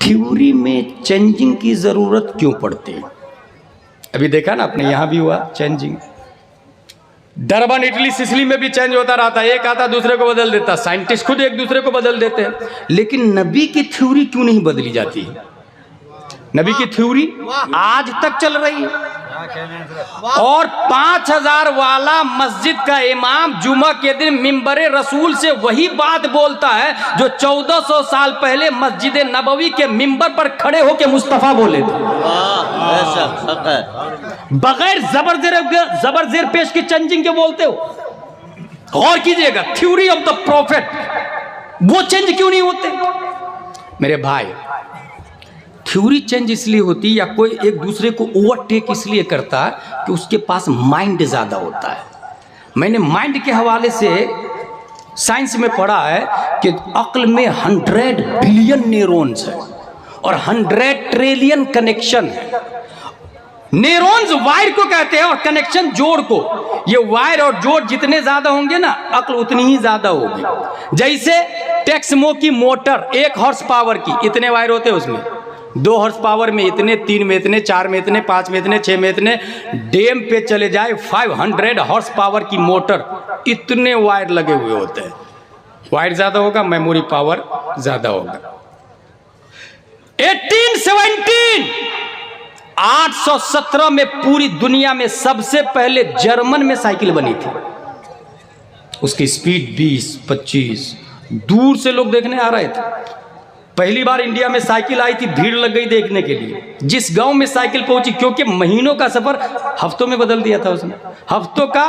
Theory में changing की जरूरत क्यों पड़ती है? अभी देखा ना आपने, यहां भी हुआ चेंजिंग। डरबन, इटली, सिसिली में भी चेंज होता रहता है, एक आता दूसरे को बदल देता, साइंटिस्ट खुद एक दूसरे को बदल देते हैं। लेकिन नबी की थ्योरी क्यों नहीं बदली जाती है? नबी की थ्योरी आज तक चल रही है। और 5000 वाला मस्जिद का इमाम जुमा के दिन मिंबरे रसूल से वही बात बोलता है जो 1400 साल पहले मस्जिद नबवी के मिंबर पर खड़े होकर मुस्तफा बोले थे। बगैर जबर जेर पेश की चेंजिंग के बोलते हो। गौर कीजिएगा, थ्योरी ऑफ द प्रॉफिट वो चेंज क्यों नहीं होते? मेरे भाई, थ्योरी चेंज इसलिए होती या कोई एक दूसरे को ओवरटेक इसलिए करता है कि उसके पास माइंड ज़्यादा होता है। मैंने माइंड के हवाले से साइंस में पढ़ा है कि अक्ल में 100 बिलियन न्यूरॉन्स है और 100 ट्रिलियन कनेक्शन है। न्यूरॉन्स वायर को कहते हैं और कनेक्शन जोड़ को। ये वायर और जोड़ जितने ज्यादा होंगे ना, अक्ल उतनी ही ज्यादा होगी। जैसे टेक्समो की मोटर 1 हॉर्स पावर की, इतने वायर होते हैं उसमें, 2 हॉर्स पावर में इतने, 3 में इतने, 4 में इतने, 5 में इतने, 6 में इतने। डैम पे चले जाए 500 हॉर्स पावर की मोटर, इतने वायर लगे हुए होते हैं। वायर ज्यादा होगा, मेमोरी पावर ज्यादा होगा। 1817 में पूरी दुनिया में सबसे पहले जर्मन में साइकिल बनी थी। उसकी स्पीड 20-25, दूर से लोग देखने आ रहे थे। पहली बार इंडिया में साइकिल आई थी, भीड़ लग गई देखने के लिए। जिस गांव में साइकिल पहुंची, क्योंकि महीनों का सफर हफ्तों में बदल दिया था उसने। हफ्तों का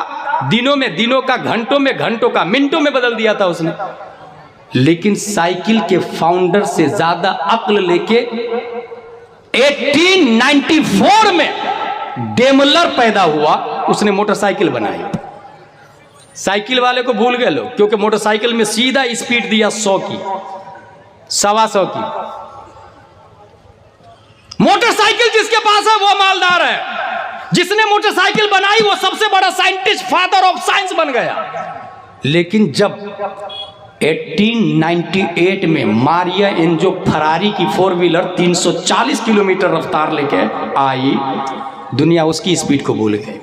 दिनों में, दिनों का घंटों में, घंटों का मिनटों में बदल दिया था उसने। लेकिन साइकिल के फाउंडर से ज्यादा अक्ल लेके 1894 में डेमलर पैदा हुआ, उसने मोटरसाइकिल बनाई। साइकिल वाले को भूल गए लोग, क्योंकि मोटरसाइकिल में सीधा स्पीड दिया 100 की, 125 की। मोटरसाइकिल जिसके पास है वो मालदार है। जिसने मोटरसाइकिल बनाई वो सबसे बड़ा साइंटिस्ट, फादर ऑफ साइंस बन गया। लेकिन जब 1898 में मारिया एंजो फरारी की 4 व्हीलर 340 किलोमीटर रफ्तार लेके आई, दुनिया उसकी स्पीड को भूल गई।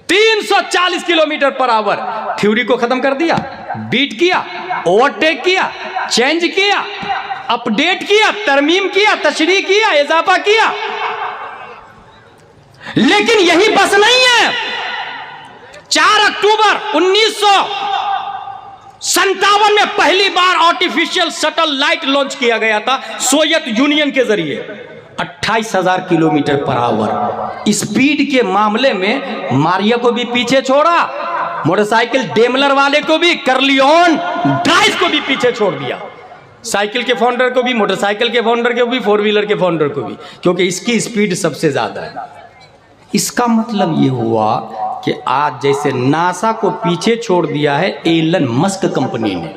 340 किलोमीटर पर आवर। थ्योरी को खत्म कर दिया, बीट किया, ओवरटेक किया, चेंज किया, अपडेट किया, तरमीम किया, तशरीह किया, इजाफा किया। लेकिन यही बस नहीं है। 4 अक्टूबर 1957 में पहली बार आर्टिफिशियल सैटेलाइट लॉन्च किया गया था सोवियत यूनियन के जरिए। 28,000 किलोमीटर पर आवर स्पीड के मामले में मारिया को भी पीछे छोड़ा, मोटरसाइकिल डेमलर वाले को भी, कर्लियोन ड्राइव को भी पीछे छोड़ दिया। साइकिल के फाउंडर को भी, मोटरसाइकिल के फाउंडर को भी, 4 व्हीलर के फाउंडर को भी, क्योंकि इसकी स्पीड सबसे ज्यादा है। इसका मतलब ये हुआ कि आज जैसे नासा को पीछे छोड़ दिया है एलन मस्क कंपनी ने,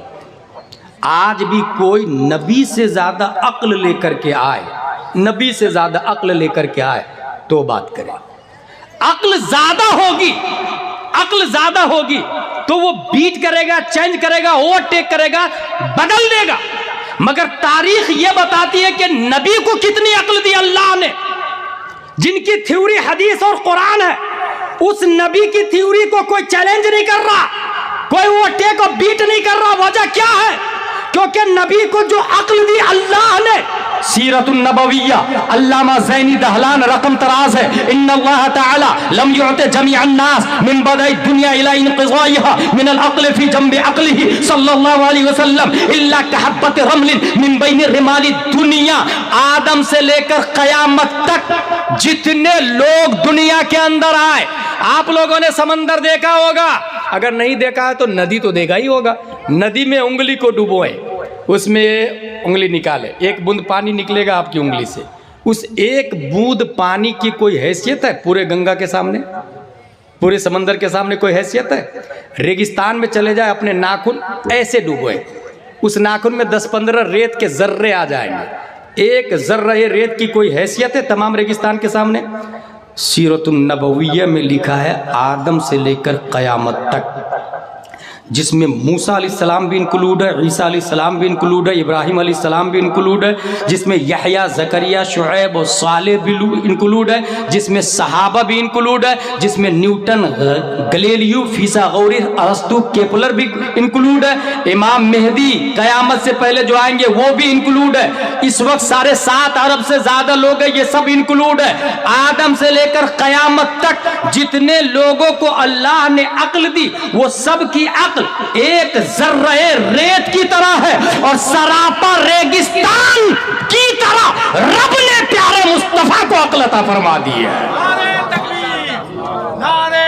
आज भी कोई नबी से ज्यादा अक्ल लेकर के आए, नबी से ज्यादा अक्ल लेकर के आए तो बात करें। अक्ल ज्यादा होगी, अक्ल ज्यादा होगी तो वो बीट करेगा, चेंज करेगा, ओवरटेक करेगा, बदल देगा। मगर तारीख ये बताती है कि नबी को कितनी अक्ल दी अल्लाह ने। जिनकी थ्योरी हदीस और कुरान है, उस नबी की थ्योरी को कोई चैलेंज नहीं कर रहा, कोई ओवरटेक और बीट नहीं कर रहा। वजह क्या है? क्योंकि नबी को जो अक्ल दी अल्लाह ने। सीरतुन नबविय्या, अल्लामा ज़ैनी दहलान रकम तराज है। इन्नल्लाह तआला लम युअति जमीअन नास मिन बदाई दुनिया इला इनक़िज़ाइहा मिन अल-अक़ल फी जंबि अक़लिही सल्लल्लाहु अलैहि वसल्लम इल्ला कहब्बत रमलिन मिन बैनि रिमाली दुनिया। आदम से लेकर क़यामत तक जितने लोग दुनिया के अंदर आए, आप लोगों ने समंदर देखा होगा, अगर नहीं देखा है तो नदी तो देखा ही होगा। नदी में उंगली को डुबोए, उसमें उंगली निकाले, एक बूंद पानी निकलेगा आपकी उंगली से। उस एक बूंद पानी की कोई हैसियत है पूरे गंगा के सामने, पूरे समंदर के सामने कोई हैसियत है? रेगिस्तान में चले जाए, अपने नाखून ऐसे डुबोए, उस नाखून में 10-15 रेत के जर्रे आ जाएंगे। एक जर्रे रेत की कोई हैसियत है तमाम रेगिस्तान के सामने? सीरतुन नबविय्या में लिखा है आदम से लेकर क़यामत तक जिसमें मूसा अलैहिस्सलाम भी इंक्लूड है, ईसा अलैहिस्सलाम भी इंक्लूड है, इब्राहिम अलैहिस्सलाम भी इंक्लूड है, जिसमें यहया, ज़करिया, शुएब और सालेह भी इंक्लूड है, जिसमें सहाबा भी इंक्लूड है, जिसमें न्यूटन, गलीलियो, फिसागोरस, अरस्तु, केपलर भी इंक्लूड है, इमाम मेहदी क़यामत से पहले जो आएंगे वो भी इंक्लूड है। इस वक्त 7.5 अरब से ज्यादा लोग हैं, ये सब इंक्लूड है। आदम से लेकर क़यामत तक जितने लोगों को अल्लाह ने अक्ल दी वो सब की अक्ल एक जर्रे रेत की तरह है और सरापा रेगिस्तान की तरह रब ने प्यारे मुस्तफा को अक्ल अता फरमा दी है। नारे तकबीर, नारे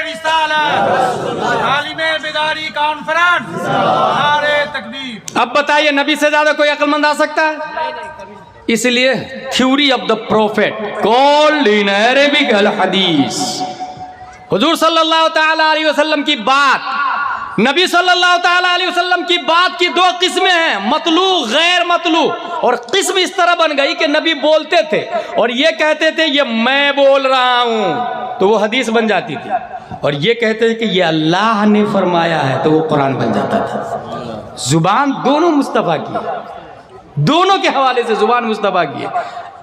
रिसालत, आलिमे बेदारी कॉन्फ्रेंस, नारे तकबीर। अब बताइए, नबी से ज्यादा कोई अक्लमंद आ सकता है? इसलिए theory of the prophet called in Arabic अल हदीस। हुजूर सल्लल्लाहु तआला अलैहि वसल्लम की बात, नबी सल्लल्लाहु तआला अलैहि वसल्लम की बात की 2 किस्में हैं, मतलू गैर मतलू। और किस्म इस तरह बन गई कि नबी बोलते थे और ये कहते थे ये मैं बोल रहा हूं, तो वो हदीस बन जाती थी, और ये कहते थे कि ये अल्लाह ने फरमाया है, तो वो कुरान बन जाता था। जुबान दोनों मुस्तफा की, दोनों के हवाले से जुबान मुस्तफा की है।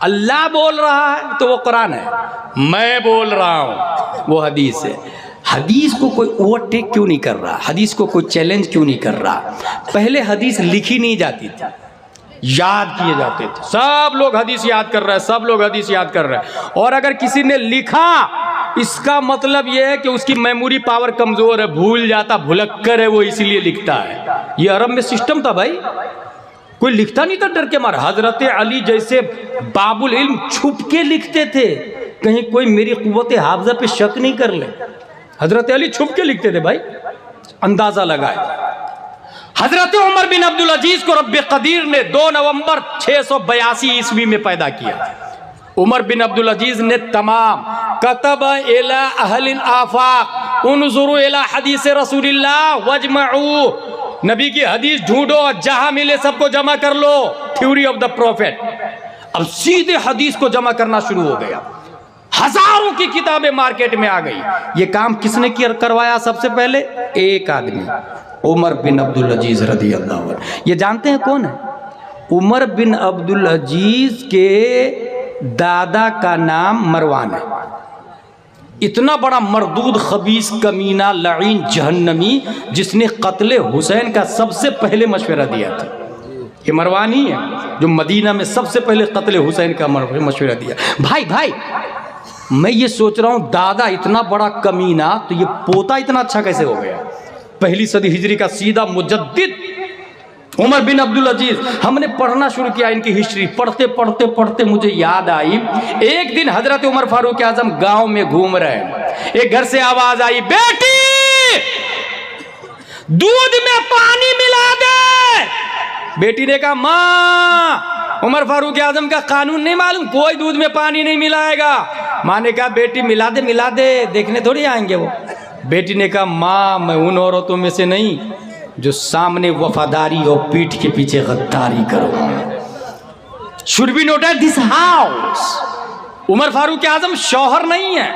अल्लाह बोल रहा है तो वो कुरान है, मैं बोल रहा हूं वो हदीस है। हदीस को कोई ओवरटेक क्यों नहीं कर रहा? हदीस को कोई चैलेंज क्यों नहीं कर रहा? पहले हदीस लिखी नहीं जाती थी, याद किए जाते थे। सब लोग हदीस याद कर रहे हैं, सब लोग हदीस याद कर रहे हैं। और अगर किसी ने लिखा, इसका मतलब यह है कि उसकी मेमोरी पावर कमजोर है, भूल जाता, भुलक्कर है वो, इसीलिए लिखता है। ये अरब में सिस्टम था भाई, कोई लिखता नहीं था डर के मारे। हजरत अली जैसे बाबुल इल्म छुप के लिखते थे, कहीं कोई मेरी कुव्वत हाफजा पे शक नहीं कर ले। हजरत अली छुप के लिखते थे भाई, अंदाजा लगाए। हजरत उमर बिन अब्दुल अजीज को रब्बे कदीर ने 2 नवंबर 682 ईस्वी में पैदा किया। उमर बिन अब्दुल अजीज ने तमाम कतब इला अहलिल आफाक उनजुरु इला हदीस रसूलिल्लाह वजमऊ, नबी की हदीस ढूंढो, जहां मिले सबको जमा कर लो, थ्योरी ऑफ द प्रोफेट। अब सीधे हदीस को जमा करना शुरू हो गया, हजारों की किताबें मार्केट में आ गई। ये काम किसने करवाया? सबसे पहले एक आदमी, उमर बिन अब्दुल अजीज रदी अल्लाह अन्हु। ये जानते हैं कौन है? उमर बिन अब्दुल अजीज के दादा का नाम मरवान है। इतना बड़ा मरदूद, खबीस, कमीना, लईन, जहन्नमी, जिसने कत्ले हुसैन का सबसे पहले मशवरा दिया था। ये मरवान ही है जो मदीना में सबसे पहले कत्ले हुसैन का मशवरा दिया। भाई मैं ये सोच रहा हूँ, दादा इतना बड़ा कमीना, तो ये पोता इतना अच्छा कैसे हो गया? 1ली सदी हिजरी का सीधा मुजद्दिद उमर बिन अब्दुल अजीज। हमने पढ़ना शुरू किया इनकी हिस्ट्री, पढ़ते पढ़ते पढ़ते मुझे याद आई, एक दिन हजरत उमर फारूक आजम गांव में घूम रहे हैं, एक घर से आवाज आई, बेटी दूध में पानी मिला दे। बेटी ने कहा, माँ उमर फारूक आजम का कानून नहीं मालूम, कोई दूध में पानी नहीं मिलाएगा। माँ ने कहा, बेटी मिला दे, देखने थोड़ी आएंगे वो। बेटी ने कहा, माँ मैं उन औरतों में से नहीं जो सामने वफादारी और पीठ के पीछे गद्दारी करो। Should be noted this house. Umar Farooq Azam शौहर नहीं है,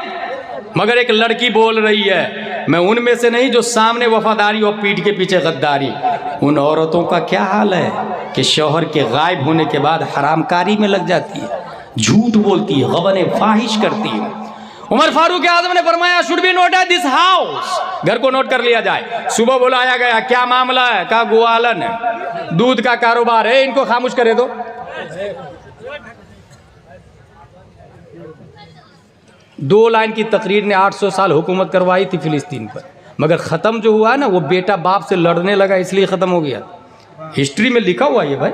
मगर एक लड़की बोल रही है, मैं उनमें से नहीं जो सामने वफादारी और पीठ के पीछे गद्दारी। उन औरतों का क्या हाल है कि शौहर के गायब होने के बाद हरामकारी में लग जाती है, झूठ बोलती है, गबन फाहिश करती है। उमर फारूक आजम ने फरमाया, should be noted this house, घर को नोट कर लिया जाए। सुबह बुलाया गया, क्या मामला है? कहा गोवालन है, दूध का कारोबार है, इनको खामोश करे दो। दो लाइन की तकरीर ने 800 साल हुकूमत करवाई थी फिलिस्तीन पर, मगर ख़त्म जो हुआ ना, वो बेटा बाप से लड़ने लगा इसलिए ख़त्म हो गया। हिस्ट्री में लिखा हुआ ये भाई,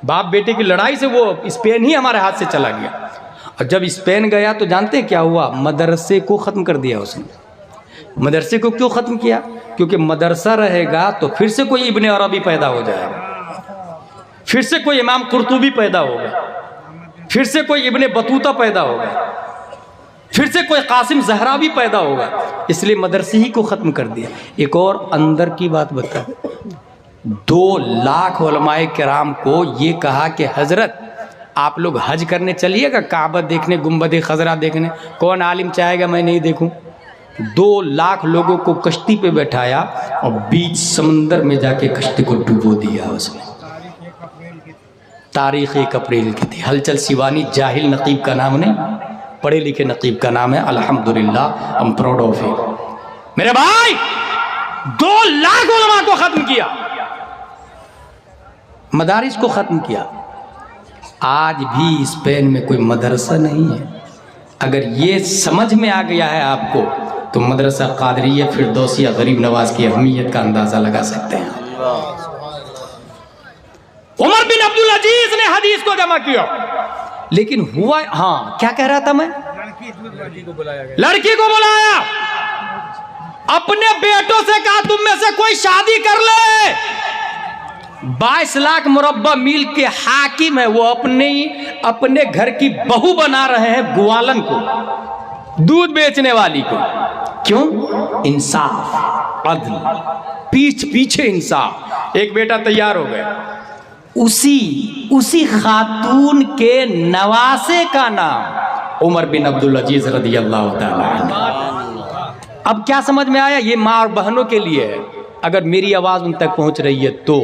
बाप बेटे की लड़ाई से वो स्पेन ही हमारे हाथ से चला गया। और जब स्पेन गया तो जानते हैं क्या हुआ? मदरसे को ख़त्म कर दिया उसने। मदरसे को क्यों ख़त्म किया? क्योंकि मदरसा रहेगा तो फिर से कोई इब्ने अरबी पैदा हो जाएगा, फिर से कोई इमाम कुर्तुबी पैदा होगा, फिर से कोई इब्ने बतूता पैदा होगा, फिर से कोई कासिम ज़हरावी पैदा होगा। इसलिए मदरसे ही को ख़त्म कर दिया। एक और अंदर की बात बता, 2 लाख उलमाए किराम को ये कहा कि हज़रत आप लोग हज करने चलिएगा, काबा देखने, गुम्बद खजरा देखने। कौन आलिम चाहेगा मैं नहीं देखूं? 2 लाख लोगों को कश्ती पे बैठाया और बीच समंदर में जाके कश्ती को डुबो दिया उसने। तारीख 1 अप्रैल की थी। हलचल सिवानी जाहिल नकीब का नाम नहीं, पढ़े लिखे नकीब का नाम है। अल्हम्दुलिल्लाह, I am proud of it. मेरे भाई 2 लाख उलमा को खत्म किया, मदारिस को खत्म किया। आज भी स्पेन में कोई मदरसा नहीं है। अगर ये समझ में आ गया है आपको तो मदरसा कादरिया फिरदौसिया गरीब नवाज की अहमियत का अंदाजा लगा सकते हैं। उमर बिन अब्दुल अजीज ने हदीस को जमा किया, लेकिन हुआ, हाँ क्या कह रहा था मैं, लड़की को बुलाया, अपने बेटों से कहा तुम में से कोई शादी कर ले। 22 लाख मुरब्बा मील के हाकिम है वो, अपने घर की बहू बना रहे हैं ग्वालन को, दूध बेचने वाली को। क्यों? इंसाफ, अदल, पीछे इंसाफ। एक बेटा तैयार हो गया, उसी खातून के नवासे का नाम उमर बिन अब्दुल अजीज रदियल्लाहु ताला अन्हु। अब क्या समझ में आया? ये माँ और बहनों के लिए है। अगर मेरी आवाज उन तक पहुंच रही है तो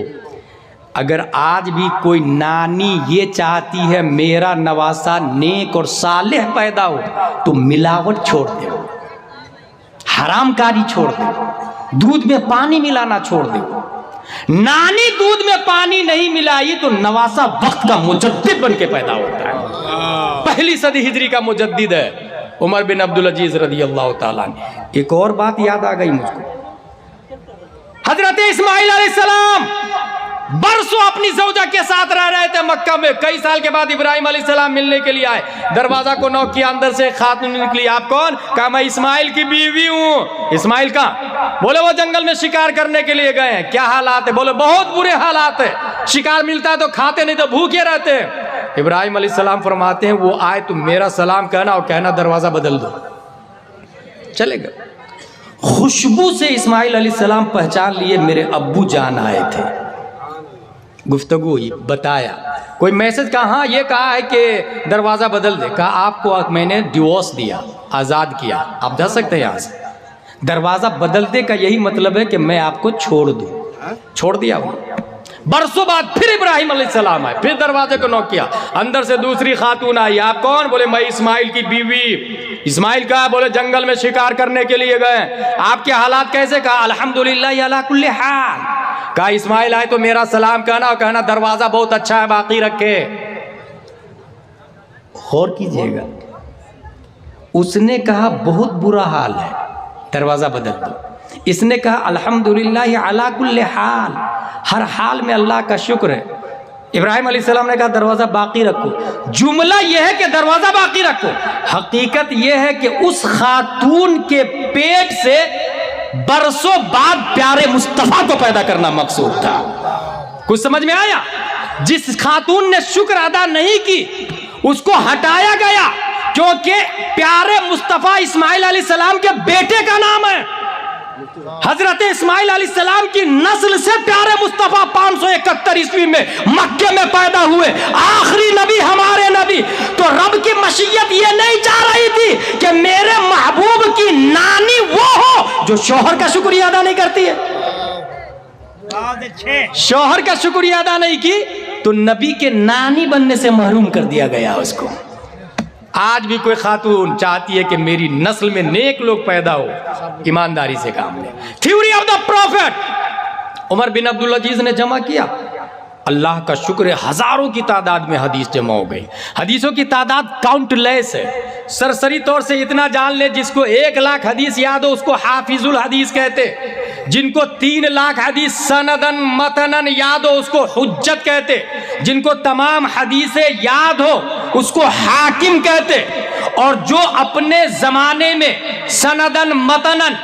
अगर आज भी कोई नानी ये चाहती है मेरा नवासा नेक और सालेह पैदा हो तो मिलावट छोड़ दो, हरामकारी छोड़ दो, दूध में पानी मिलाना छोड़ दो। नानी दूध में पानी नहीं मिलाई तो नवासा वक्त का मुजद्दिद बन के पैदा होता है। पहली सदी हिजरी का मुजद्दिद है उमर बिन अब्दुल अजीज रदियल्लाहु ताला अन्हु। एक और बात याद आ गई मुझको, हजरत इस्माइल अलैहिस्सलाम बरसों अपनी ज़ौजा के साथ रह रहे थे मक्का में। कई साल के बाद इब्राहिम अलैहिस्सलाम मिलने के लिए आए, दरवाजा को नॉक किया, अंदर से खातून निकली। आप कौन? कहा मैं इस्माइल की बीवी हूँ। इस्माइल कहाँ? बोले वो जंगल में शिकार करने के लिए गए हैं। क्या हालात है? बोले बहुत बुरे हालात है, शिकार मिलता है तो खाते नहीं तो भूखे रहते हैं। इब्राहिम अलैहिस्सलाम फरमाते हैं वो आए तो मेरा सलाम कहना और कहना दरवाजा बदल दो। चले गए। खुशबू से इस्माइल अलैहिस्सलाम पहचान लिए मेरे अब्बू जान आए थे। गुफ्तगू हुई, बताया, कोई मैसेज कहा, हाँ ये कहा है कि दरवाज़ा बदल दे। कहा आपको मैंने डिवोर्स दिया, आज़ाद किया, आप जा सकते हैं यहाँ से। दरवाज़ा बदलने का यही मतलब है कि मैं आपको छोड़ दूँ। छोड़ दिया वो। बरसों बाद फिर इब्राहिम अलैहिस्सलाम आए, फिर दरवाजे को नॉक किया, अंदर से दूसरी खातून आई। आप कौन? बोले मैं इस्माइल की बीवी। इस्माइल का? बोले जंगल में शिकार करने के लिए गए। आपके हालात कैसे? कहा अल्हम्दुलिल्लाह अला कुल्ली हाल। कहा इस्माइल आए तो मेरा सलाम कहना और कहना दरवाजा बहुत अच्छा है, बाकी रखे। गौर कीजिएगा, उसने कहा बहुत बुरा हाल है, दरवाजा बदल दो। इसने कहा अल्हम्दुलिल्लाह अला कुल्ली हाल, हर हाल में अल्लाह का शुक्र है। इब्राहिम अलैहिस्सलाम ने कहा दरवाजा बाकी रखो। जुमला यह है कि दरवाजा बाकी रखो, हकीकत यह है कि उस खातून के पेट से बरसों बाद प्यारे मुस्तफा को पैदा करना मकसूद था। कुछ समझ में आया? जिस खातून ने शुक्र अदा नहीं की उसको हटाया गया क्योंकि प्यारे मुस्तफा इस्माइल अलैहिस्सलाम के बेटे का नाम है। हजरत इस्माइल अलैहिस्सलाम की नस्ल से प्यारे मुस्तफा 571 ईस्वी में मक्के में पैदा हुए, आखिरी नबी हमारे नबी। तो रब की मशीयत ये नहीं चाह रही थी कि मेरे महबूब की नानी वो हो जो शौहर का शुक्रिया अदा नहीं करती है। शौहर का शुक्रिया अदा नहीं की तो नबी के नानी बनने से महरूम कर दिया गया उसको। आज भी कोई खातून चाहती है कि मेरी नस्ल में नेक लोग पैदा हो, ईमानदारी से काम ले। Theory of the prophet Umar bin Abdul Aziz ने जमा किया। अल्लाह का शुक्र है हजारों की तादाद में हदीस जमा हो गई। हदीसों की तादाद काउंटलेस है। सरसरी तौर से इतना जान ले, जिसको 1 लाख हदीस याद हो उसको हाफिजुल हदीस कहते, जिनको 3 लाख हदीस सनदन मतनन याद हो उसको हुज्जत कहते, जिनको तमाम हदीसें याद हो उसको हाकिम कहते, और जो अपने जमाने में सनदन मतनन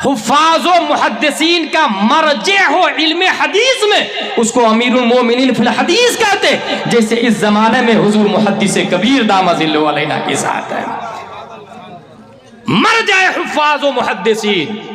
हुफ़ाज़ व मुहद्दिसीन का मरजे हो इल्म हदीस में उसको अमीरुल मोमिनीन फिल हदीस कहते, जैसे इस जमाने में हुजूर मुहद्दिस कबीर दामजिल्लु अलैना के साथ है। मरजे हुफ़ाज़ व मुहद्दिसीन